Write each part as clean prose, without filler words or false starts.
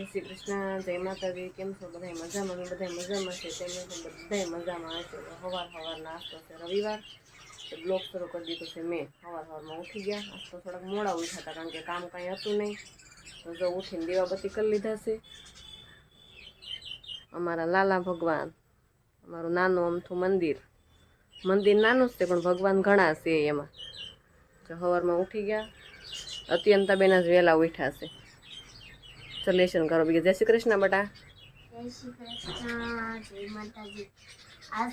જય શ્રી કૃષ્ણ, જય માતાજી. કેમ છો બધા? મજામાં? બધા મજામાં છે. તેમને પણ બધા મજામાં હશે. સવાર નાસ્તો છે, રવિવાર તો બ્લોગ શરૂ કરી દીધો છે. મેં સવારમાં ઉઠી ગયા. આજ તો થોડાક મોડા ઉઠ્યા હતા કારણ કે કામ કાંઈ હતું નહીં. તો જો ઉઠીને દીવાબત્તી કરી લીધા છે. અમારા લાલા ભગવાન, અમારું નાનું અમથું મંદિર નાનું જ છે પણ ભગવાન ઘણા છે એમાં. જો સવારમાં ઉઠી ગયા. અત્યંતા બેન જ વહેલા ઉઠ્યા છે. લેશન કરો બીજું. જય શ્રી કૃષ્ણ બેટા. જય શ્રી કૃષ્ણ, જય માતાજી. આજ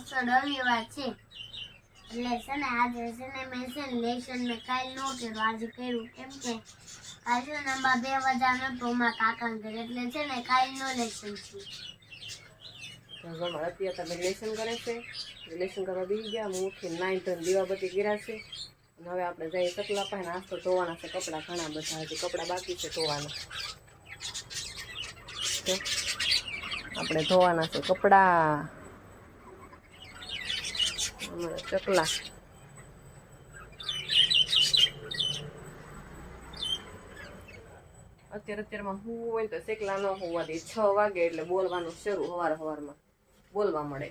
તો રવિવાર છે એટલે છે ને આજે છે ને મેં છે ને લેશન મેં કાલ ન કર્યું, આજે કર્યું. કેમ કે કાલ છે ને અમારા 2 વાગ્યા નતો અમારા કાકા ઘરે, એટલે છે ને કાલ નો લેશન છે. અત્યારે તમે લેશન કરે છે, લેશન કરવા બેસી ગયા. હું ઉઠીને નાઈ ધોઈને દીવાબત્તી કર્યા છે. અને હવે આપણે જઈએ સકલા પાસે. નાસ્તો ધોવાના છે, કપડાં ઘણા બધા હજી કપડાં બાકી છે ધોવાના. આપણે ધોવાના છે કપડાં. અમારા ચકલા અત્યારમાં હું હોય તો શેકલા ન હોવા દે. 6 વાગે એટલે બોલવાનું શરૂ. સવારમાં બોલવા મળે.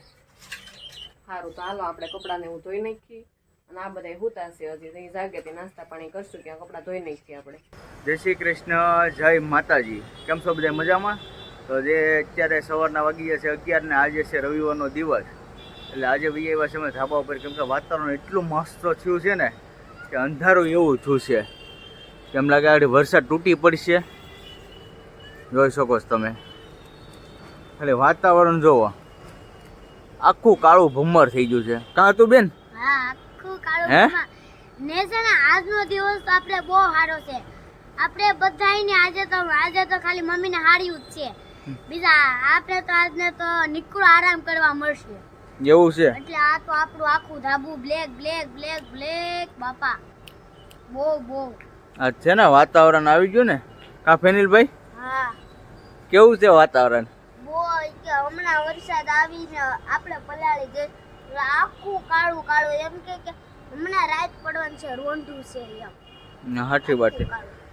સારું તો હાલો આપણે કપડાને હું ધોઈ નાખી. અને આ બધા હુતા છે હજી. અહીં જાગે નાસ્તા પાણી કરશું, ત્યાં કપડાં ધોઈ નાખીએ આપણે. જય શ્રી કૃષ્ણ, જય માતાજી. કેમ છો બધા મજામાં? તો જે અત્યારે સવારના વાગી ગયા છે 11 ને આજે છે રવિવારનો દિવસ. એટલે આજે ભાઈ આવ્યા છે અમે ધાબા ઉપર. કેમ કે વાતાવરણ એટલું મસ્ત થયું છે ને કે અંધારું એવું થયું છે. કેમ લાગે આ વરસાદ તૂટી પડશે. જોઈ શકો છો તમે. એટલે વાતાવરણ જોવો, આખું કાળું ભમર થઈ ગયું છે. કાં તું બેન? હા, આખું કાળું ભમર ને છે ને. આજનો દિવસ તો આપણે બહુ સારો છે. આપણે બધાયને આજે તો ખાલી મમ્મીને હાર્યું જ છે. બીજા આપણે તો આજને તો નીકળો આરામ કરવા મળશે એવું છે. એટલે આ તો આપણું આખું ધાબુ બ્લેક બાપા. બહુ આ છે ને વાતાવરણ આવી ગયું ને. કા ફેનિલભાઈ? હા, કેવું છે વાતાવરણ? બહુ કે હમણાં વરસાદ આવીને આપણે પલાળી ગઈ. આખું કાળું એમ કે હમણાં રાત પડવાનું છે, રોંઢું છે એમ. હાચી વાત છે.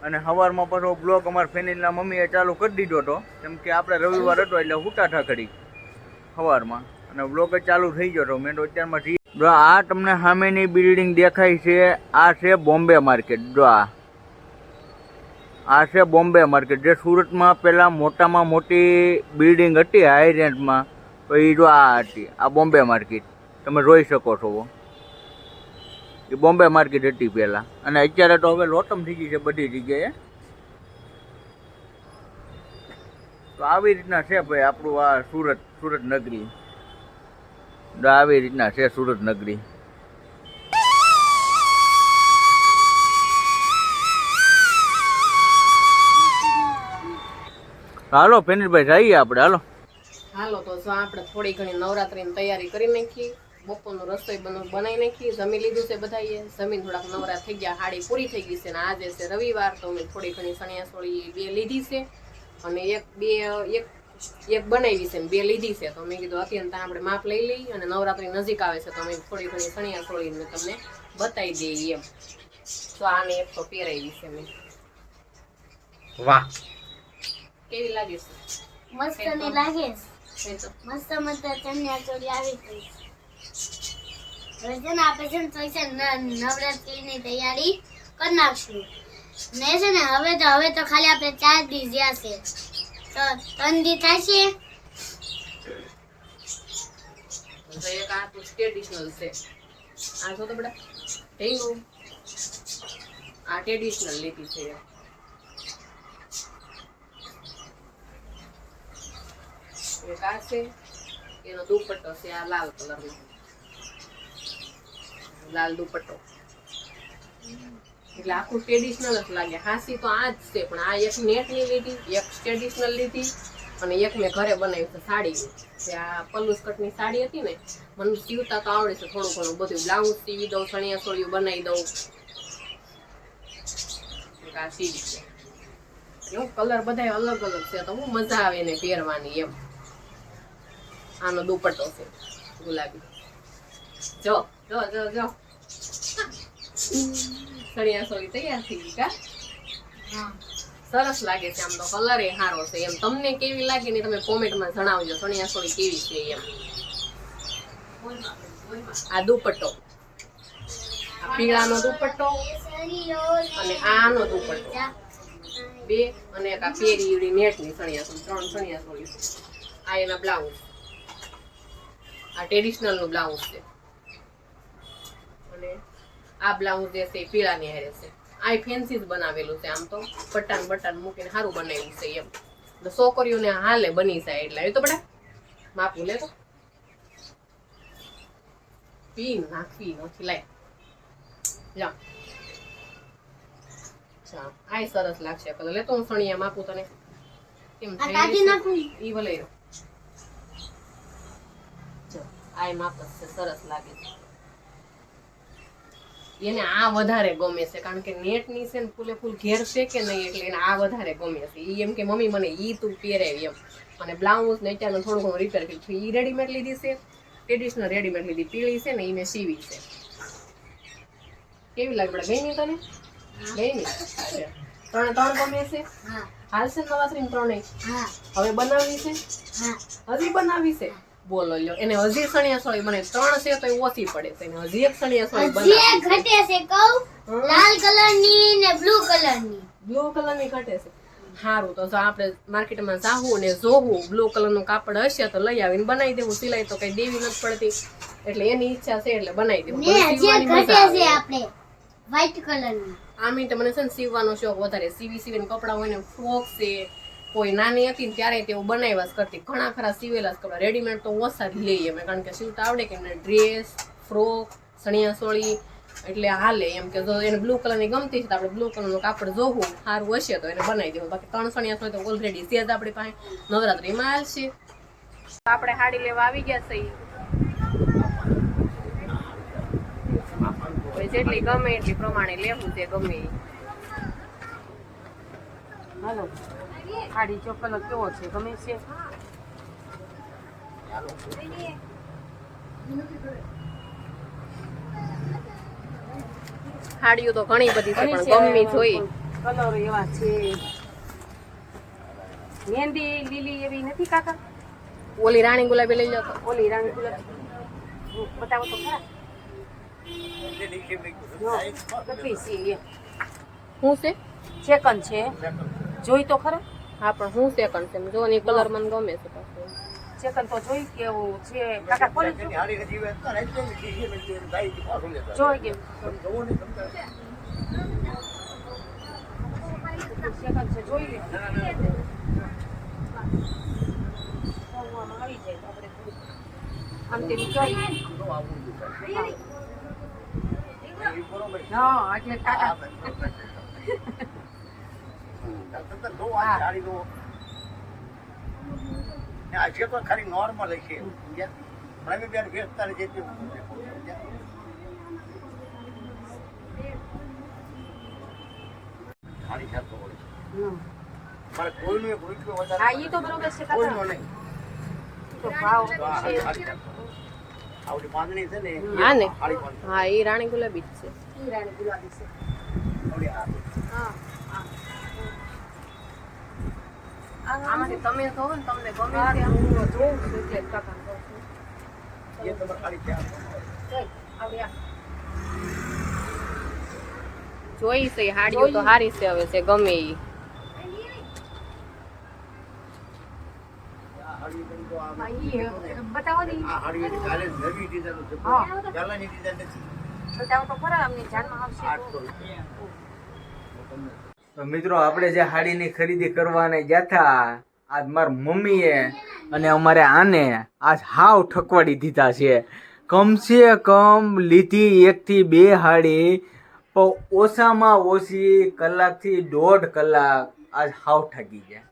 અને સવારમાં પાછો બ્લોગ અમારા ફેનિલના મમ્મીએ ચાલુ કરી દીધો હતો. કેમ કે આપણે રવિવાર હતો એટલે હુટા ઠાકડી સવારમાં. અને બ્લોગ જ ચાલુ થઈ ગયો હતો. મેં તો અત્યારમાં આ તમને સામેની બિલ્ડિંગ દેખાય છે, આ છે બોમ્બે માર્કેટ. જો આ છે બોમ્બે માર્કેટ, જે સુરતમાં પહેલાં મોટામાં મોટી બિલ્ડિંગ હતી હાઈ રેન્જમાં. તો એ જો આ હતી, આ બોમ્બે માર્કેટ તમે જોઈ શકો છો. એ બોમ્બે માર્કેટ હતી પહેલાં. અને અત્યારે તો હવે લોટમ થઈ ગઈ છે બધી જગ્યાએ. તો આવી રીતના છે ભાઈ આપણું આ સુરત નગરી. આવી રીતના છે સુરત નગરી. હાલો ફેનિલભાઈ જઈએ આપણે. હાલો તો જો આપણે થોડી ઘણી નવરાત્રીની તૈયારી કરી નાખી. બપોરનું રસોઈ બનાવી નાખી. જમી લીધું છે બધાએ. જમીન થોડાક નવરા થઈ ગયા. હાડી પૂરી થઈ ગઈ છે. ને આજે છે રવિવાર તો મેં થોડી ઘણી ચણિયાચોળી 2 લીધી છે. અને એક બનાવી છે ને 2 લીધી છે. તો મેં કીધું અત્યંત આપણે માપ લઈ લઈ. અને નવરાત્રી નજીક આવે છે તો મેં થોડી ઘણી ચણિયાચોળી મેં તમને બતાવી દઈએ એમ. તો આને એક તો પહેરાવી છે મેં. વાહ, કેવી લાગે છે? મસ્ત ને લાગે. મસ્ત ચણિયાચોળી આવી ગઈ. હવે છે ને આપણે છે ને નવરાત્રીની તૈયારી કરી નાખશું. ને છે ને હવે તો ખાલી આપણે 4 દી જ્યાં છે તો 3 દી થશે. તો એક આ તો ટ્રેડિશનલ છે. આ જો તો બેટા ઢેંગુ. આ ટ્રેડિશનલ લીધી છે. એક આ છે, એનો દુપટ્ટો છે આ લાલ કલરનો. લાલ દુપટ્ટો એટલે આખું ટ્રેડિશનલ જ લાગે. હાસી તો આ જ છે પણ આ એક નેટની લીધી, એક ટ્રેડિશનલ લીધી અને એક મેં ઘરે બનાવી છે સાડી. આ પલ્લુસ કટની સાડી હતી ને, મને સીવતા તો આવડે છે થોડું ઘણું બધું. બ્લાઉઝ સીવી દઉં, ચણિયાચોળીઓ બનાવી દઉં. આ સીવી છે એટલે કલર બધા અલગ છે તો હું મજા આવે એને પહેરવાની એમ. આનો દુપટ્ટો છે ગુલાબી. જો ચણિયાચોળી તૈયાર થઈ ગઈ કા? હા, સરસ લાગે છે આમ તો કલર એ સારો છે એમ તમને કેવી લાગે ને તમે કોમેન્ટમાં જણાવજો ચણિયા ચોળી કેવી છે એમ આ દુપટ્ટો આ પીળાનો દુપટ્ટો અને આનો દુપટ્ટો બે અને એક આ પેરી નેટની ચણિયા ચોળી 3 ચણિયા ચોળી છે આ એના બ્લાઉઝ આ ટ્રેડિશનલ નું બ્લાઉઝ છે અને આ બ્લાઉઝ જે છે એ પીળાની હારે છે આ ફેન્સી જ બનાવેલું છે આમ તો બટન બટન મૂકીને સારું બનાવ્યું છે એમ એટલે છોકરીઓને હાલે બની જાય એટલે એ તો બડા માપું લે તો પીન નાખવી નથી લાય જા આ સરસ લાગશે કલર લેતો હું સણિયા માપું તને કેમ ઈ ભલે આ માપ છે સરસ લાગે છે એને આ વધારે ગમે છે કારણ કે નેટ ની છે ને ફૂલે ફૂલ ઘેર છે કે નહીં એટલે એને આ વધારે ગમે છે ઈ એમ કે મમ્મી મને ઈ તું પહેરાવી એમ અને બ્લાઉઝ ને અત્યારનું થોડું ઘણું રિપેર કર્યું છે ઈ રેડીમેડ લીધી છે ટ્રેડિશનલ રેડીમેડ લીધી પીળી છે ને ઈ મેં સીવી છે કેવી લાગે બડા ગઈ નહીં તને ગઈ નહીં ત્રણે ત્રણ ગમે છે હાલશે નવાસરી ત્રણે હવે બનાવવી છે હજી બનાવી છે બોલો લ્યો એને હજી સણિયા સોળી મને 3 છે તો ઓછી પડે છે એને હજી એક સણિયા સોળી બનાવી ઘટે છે કહું લાલ કલરની ને બ્લુ કલરની ઘટે છે સારું તો જો આપણે માર્કેટમાં જાવું ને જોવું બ્લુ કલરનું કાપડ હશે તો લઈ આવીને બનાવી દેવું સિલાઈ તો કઈ દેવી નથી પડતી એટલે એની ઈચ્છા છે એટલે બનાવી દેવું આપણે વ્હાઈટ કલરની આ મિનિટે મને છે ને સીવવાનો શોખ વધારે સીવીને કપડા હોય ને ફ્રોક છે કોઈ નાની હતી ને ત્યારે તેઓ બનાવ્યા જ કરતી ઘણા ખરા સીવેલા જ કપડા રેડીમેડ તો ઓછા જ લઈએ અમે કારણ કે સીવતા આવડે કે ડ્રેસ ફ્રોક સણિયા સોળી એટલે હાલે એમ કે જો એને બ્લુ કલરની ગમતી છે તો આપણે બ્લુ કલરનું કાપડ જોવું સારું હશે તો એને બનાવી દેવું બાકી 3 સણિયા સોળી તો ઓલરેડી છે જ આપણી પાસે નવરાત્રીમાં હાલશે આપણે હાડી લેવા આવી ગયા છે જેટલી ગમે એટલી પ્રમાણે લેવું છે ગમે હાલો હાડી જો કલર કેવો છે ગમે છે હાડીઓ તો ઘણી બધી છે પણ ગમી જોઈ કલર એવા છે મહેંદી લીલી એવી નથી કાકા ઓલી રાણી ગુલાબી લઈ લો તો ઓલી રાણી ગુલાબી બતાવો તો ખરા શું છે સેકન્ડ છે જોઈ તો ખરા હા પણ હું સેકન્ડ છે જો ની કલર મને ગમે છે પાછું સેકન્ડ તો જોઈ કેવું છે કાકા ખોલી જોઈ કે સેકન્ડ છે જોઈ લે આવી જાય આપણે આમ તેમ જોઈ હા એટલે કાકા આજે તો ખાલી નોર્મલ છે પણ બે વેચતા જેથી ખાલી ચાલતો હોય મારે કોઈનું એક રૂપિયો વધારે હા ઈ તો બરોબર છે કાકા કોઈનો નહીં તો ભાવ આવડી પાંદડી છે ને હા ને હા ઈ રાણી ગુલાબી જ છે ઈ રાણી ગુલાબી છે આવડી આ હા આમાંથી તમે જોવો ને તમને ગમે છે જોઉં છું એટલે કાકા એ તો ખાલી ત્યાં જોઈ છે હાડીઓ તો હારી છે હવે છે ગમે ઈ બતાવો ને આ હાડી કાલે નવી ડિઝાઇન છે હા પહેલાની ડિઝાઇન નથી બતાવો તો ખરા અમને જાણમાં આવશે 800 રૂપિયા તો મિત્રો આપણે જે હાડીની ખરીદી કરવાને ગયા હતા આજ મારા મમ્મીએ અને અમારે આને આજ હાવ ઠકવાડી દીધા છે કમસે કમ લીધી 1 થી 2 હાડી પણ ઓછામાં ઓછી કલાકથી 1.5 કલાક આજ હાવ ઠકી ગયા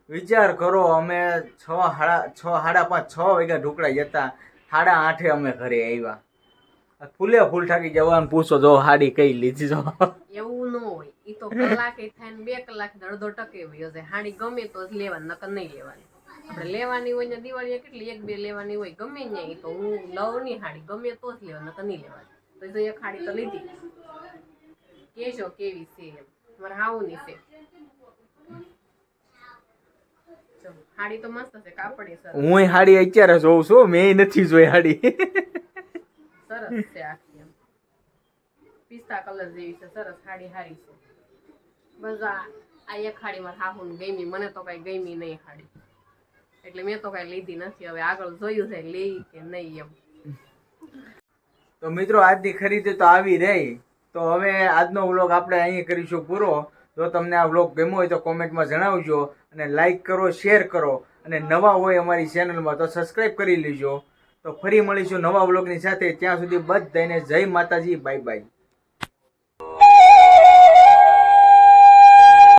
વિચાર કરો અમે 6 સાડા 5 વાગ્યા ઢોકળા જતા 8:30 અમે ઘરે આવ્યા ફૂલે ફૂલ ઠાકી જવાનું પૂછો જો હાડી કઈ લીધી જો એવું ન હોય ઈ તો કલાકે થાય ને 2 કલાક અડધો ટકે હોય છે હાડી ગમે તો જ લેવાની નકર નહીં લેવાની આપણે લેવાની હોય ને દિવાળીએ કેટલી 1-2 લેવાની હોય ગમે ને ઈ તો હું લઉં ની હાડી ગમે તો જ લેવાની નકર નહીં લેવાની તો એક હાડી તો લીધી કેજો કેવી છે એમ મારે હાવું ની છે સાડી તો મસ્ત છે, કાપડી સરસ હું હાડી અત્યારે જોઉં છું, મેં નથી જોઈ હાડી. સરસ છે આખી એમ પિસ્તા કલર જેવી છે, સરસ સાડી હારી છે. બસ આ એક સાડી મારા હાહુને ગમી, મને તો કઈ ગમી નહીં સાડી, એટલે મેં તો કઈ લીધી નથી. હવે આગળ જોયું છે લઈ કે નહીં એમ. તો મિત્રો આજની ખરીદી તો આવી રહી. તો હવે આજનો વ્લોગ આપણે અહીં કરીશું પૂરો. જો તમને આ વ્લોગ ગમ્યો હોય તો કોમેન્ટમાં જણાવજો, અને લાઈક કરો, શેર કરો, અને નવા હોય અમારી ચેનલમાં તો સબસ્ક્રાઈબ કરી લેજો. તો ફરી મળીશું નવા વ્લોગની સાથે. ત્યાં સુધી બધાને જય માતાજી, બાય બાય.